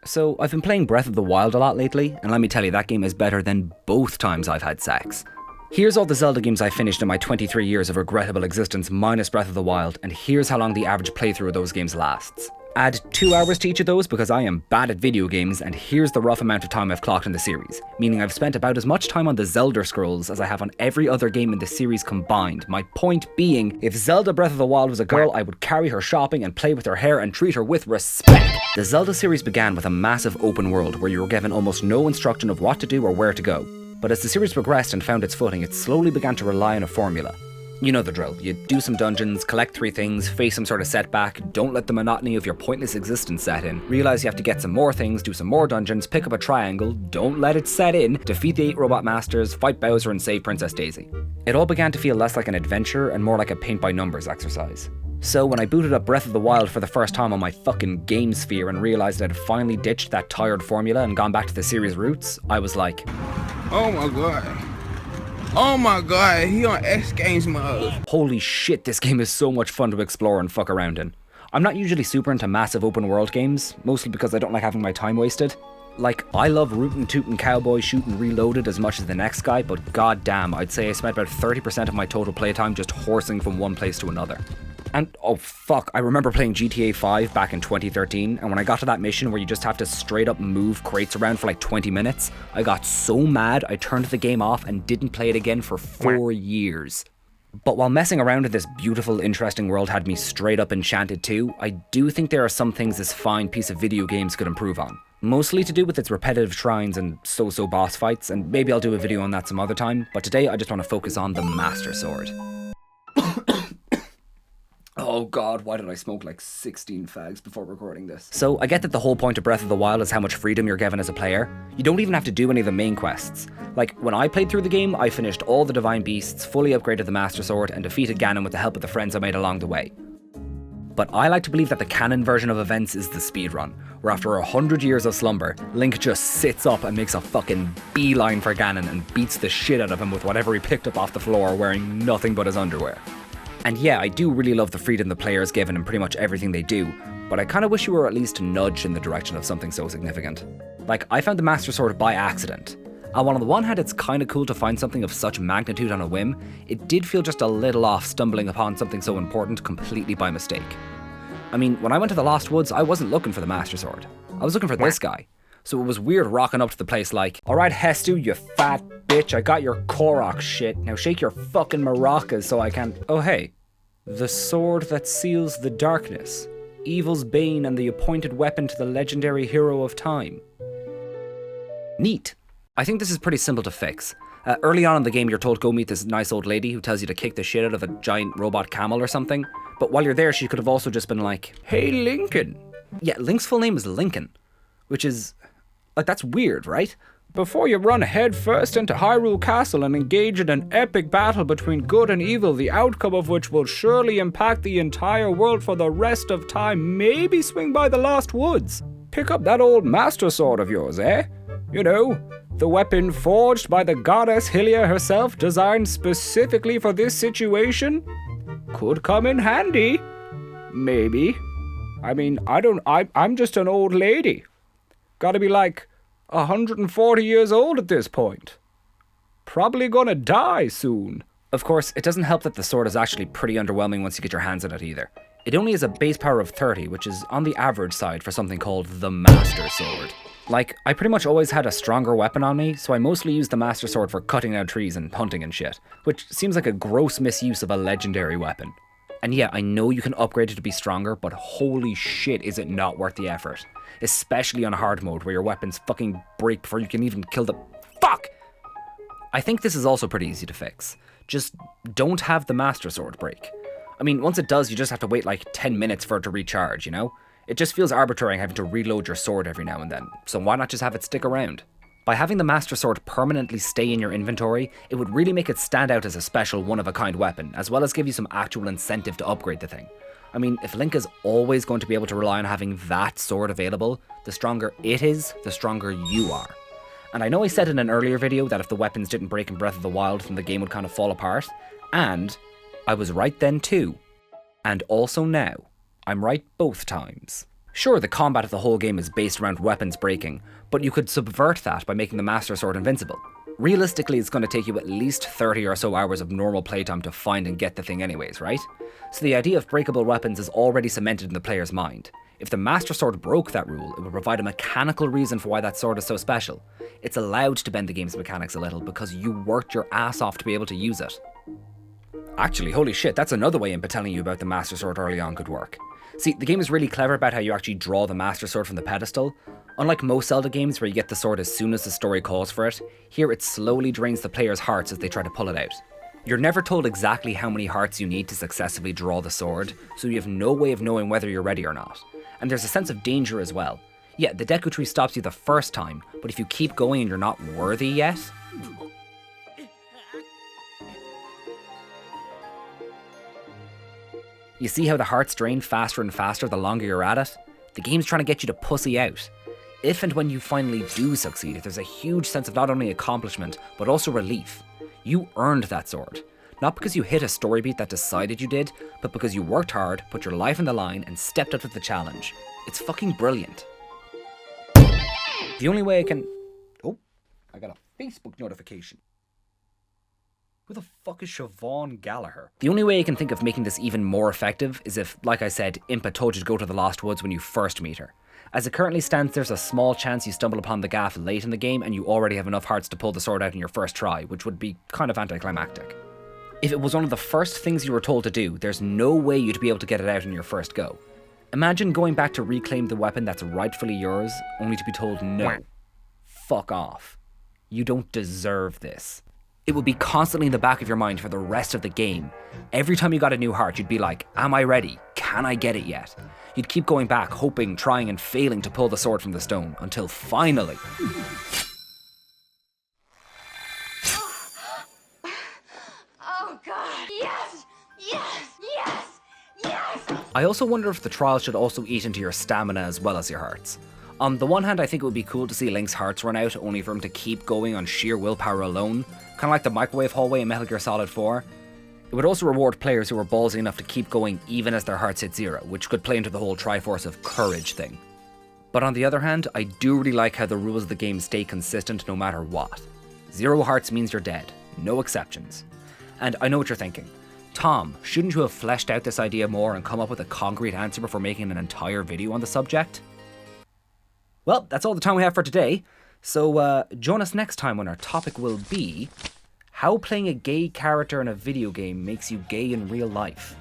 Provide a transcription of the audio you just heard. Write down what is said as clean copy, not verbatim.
So I've been playing Breath of the Wild a lot lately, and let me tell you, that game is better than both times I've had sex. Here's all the Zelda games I finished in my 23 years of regrettable existence minus Breath of the Wild, and here's how long the average playthrough of those games lasts. Add 2 hours to each of those because I am bad at video games, and here's the rough amount of time I've clocked in the series, meaning I've spent about as much time on the Zelda Scrolls as I have on every other game in the series combined. My point being, if Zelda Breath of the Wild was a girl, I would carry her shopping and play with her hair and treat her with respect. The Zelda series began with a massive open world where you were given almost no instruction of what to do or where to go. But as the series progressed and found its footing, it slowly began to rely on a formula. You know the drill. You do some dungeons, collect 3 things, face some sort of setback, don't let the monotony of your pointless existence set in, realize you have to get some more things, do some more dungeons, pick up a triangle, don't let it set in, defeat the 8 robot masters, fight Bowser and save Princess Daisy. It all began to feel less like an adventure and more like a paint-by-numbers exercise. So when I booted up Breath of the Wild for the first time on my fucking game sphere and realized I'd finally ditched that tired formula and gone back to the series' roots, I was like, oh my god. Oh my god, he on X Games mode. Holy shit, this game is so much fun to explore and fuck around in. I'm not usually super into massive open world games, mostly because I don't like having my time wasted. Like, I love rootin' tootin' cowboy shootin' Reloaded as much as the next guy, but goddamn, I'd say I spent about 30% of my total playtime just horsing from one place to another. And, oh fuck, I remember playing GTA 5 back in 2013, and when I got to that mission where you just have to straight up move crates around for like 20 minutes, I got so mad I turned the game off and didn't play it again for 4 years. But while messing around in this beautiful, interesting world had me straight up enchanted too, I do think there are some things this fine piece of video games could improve on. Mostly to do with its repetitive shrines and so-so boss fights, and maybe I'll do a video on that some other time, but today I just want to focus on the Master Sword. Oh god, why did I smoke like 16 fags before recording this? So I get that the whole point of Breath of the Wild is how much freedom you're given as a player. You don't even have to do any of the main quests. Like, when I played through the game, I finished all the Divine Beasts, fully upgraded the Master Sword, and defeated Ganon with the help of the friends I made along the way. But I like to believe that the canon version of events is the speedrun, where after 100 years of slumber, Link just sits up and makes a fucking beeline for Ganon and beats the shit out of him with whatever he picked up off the floor wearing nothing but his underwear. And yeah, I do really love the freedom the player is given in pretty much everything they do, but I kinda wish you were at least nudged in the direction of something so significant. Like, I found the Master Sword by accident. And while on the one hand it's kinda cool to find something of such magnitude on a whim, it did feel just a little off stumbling upon something so important completely by mistake. I mean, when I went to the Lost Woods, I wasn't looking for the Master Sword. I was looking for this guy. So it was weird rocking up to the place like, alright Hestu, you fat bitch, I got your Korok shit, now shake your fucking maracas so I can... Oh hey, the sword that seals the darkness, evil's bane and the appointed weapon to the legendary hero of time. Neat. I think this is pretty simple to fix. Early on in the game you're told go meet this nice old lady who tells you to kick the shit out of a giant robot camel or something, but while you're there she could have also just been like, hey Lincoln. Yeah, Link's full name is Lincoln, which is... like, that's weird, right? Before you run headfirst into Hyrule Castle and engage in an epic battle between good and evil, the outcome of which will surely impact the entire world for the rest of time, maybe swing by the Lost Woods. Pick up that old Master Sword of yours, eh? You know, the weapon forged by the goddess Hylia herself, designed specifically for this situation? Could come in handy. Maybe. I mean, I'm just an old lady. Gotta be like 140 years old at this point. Probably gonna die soon. Of course, it doesn't help that the sword is actually pretty underwhelming once you get your hands on it either. It only has a base power of 30, which is on the average side for something called the Master Sword. Like, I pretty much always had a stronger weapon on me, so I mostly used the Master Sword for cutting down trees and hunting and shit, which seems like a gross misuse of a legendary weapon. And yeah, I know you can upgrade it to be stronger, but holy shit is it not worth the effort. Especially on hard mode, where your weapons fucking break before you can even kill the... Fuck! I think this is also pretty easy to fix. Just don't have the Master Sword break. I mean, once it does, you just have to wait like 10 minutes for it to recharge, you know? It just feels arbitrary having to reload your sword every now and then, so why not just have it stick around? By having the Master Sword permanently stay in your inventory, it would really make it stand out as a special one-of-a-kind weapon, as well as give you some actual incentive to upgrade the thing. I mean, if Link is always going to be able to rely on having that sword available, the stronger it is, the stronger you are. And I know I said in an earlier video that if the weapons didn't break in Breath of the Wild, then the game would kind of fall apart, and I was right then too. And also now. I'm right both times. Sure, the combat of the whole game is based around weapons breaking, but you could subvert that by making the Master Sword invincible. Realistically, it's going to take you at least 30 or so hours of normal playtime to find and get the thing anyways, right? So the idea of breakable weapons is already cemented in the player's mind. If the Master Sword broke that rule, it would provide a mechanical reason for why that sword is so special. It's allowed to bend the game's mechanics a little because you worked your ass off to be able to use it. Actually, holy shit, that's another way Impa telling you about the Master Sword early on could work. See, the game is really clever about how you actually draw the Master Sword from the pedestal. Unlike most Zelda games where you get the sword as soon as the story calls for it, here it slowly drains the player's hearts as they try to pull it out. You're never told exactly how many hearts you need to successfully draw the sword, so you have no way of knowing whether you're ready or not. And there's a sense of danger as well. Yeah, the Deku Tree stops you the first time, but if you keep going and you're not worthy yet... You see how the hearts drain faster and faster the longer you're at it? The game's trying to get you to pussy out. If and when you finally do succeed, there's a huge sense of not only accomplishment, but also relief. You earned that sword. Not because you hit a story beat that decided you did, but because you worked hard, put your life on the line, and stepped up to the challenge. It's fucking brilliant. The only way I can... Oh, I got a Facebook notification. Who the fuck is Siobhan Gallagher? The only way I can think of making this even more effective is if, like I said, Impa told you to go to the Lost Woods when you first meet her. As it currently stands, there's a small chance you stumble upon the gaff late in the game and you already have enough hearts to pull the sword out in your first try, which would be kind of anticlimactic. If it was one of the first things you were told to do, there's no way you'd be able to get it out in your first go. Imagine going back to reclaim the weapon that's rightfully yours, only to be told no. Fuck off. You don't deserve this. It would be constantly in the back of your mind for the rest of the game. Every time you got a new heart, you'd be like, am I ready? Can I get it yet? You'd keep going back, hoping, trying and failing to pull the sword from the stone, until finally... Oh god, yes! Yes! Yes! Yes! I also wonder if the trial should also eat into your stamina as well as your hearts. On the one hand, I think it would be cool to see Link's hearts run out, only for him to keep going on sheer willpower alone, kind of like the microwave hallway in Metal Gear Solid 4. It would also reward players who are ballsy enough to keep going even as their hearts hit zero, which could play into the whole Triforce of courage thing. But on the other hand, I do really like how the rules of the game stay consistent no matter what. 0 hearts means you're dead, no exceptions. And I know what you're thinking. Tom, shouldn't you have fleshed out this idea more and come up with a concrete answer before making an entire video on the subject? Well, that's all the time we have for today. So join us next time when our topic will be how playing a gay character in a video game makes you gay in real life.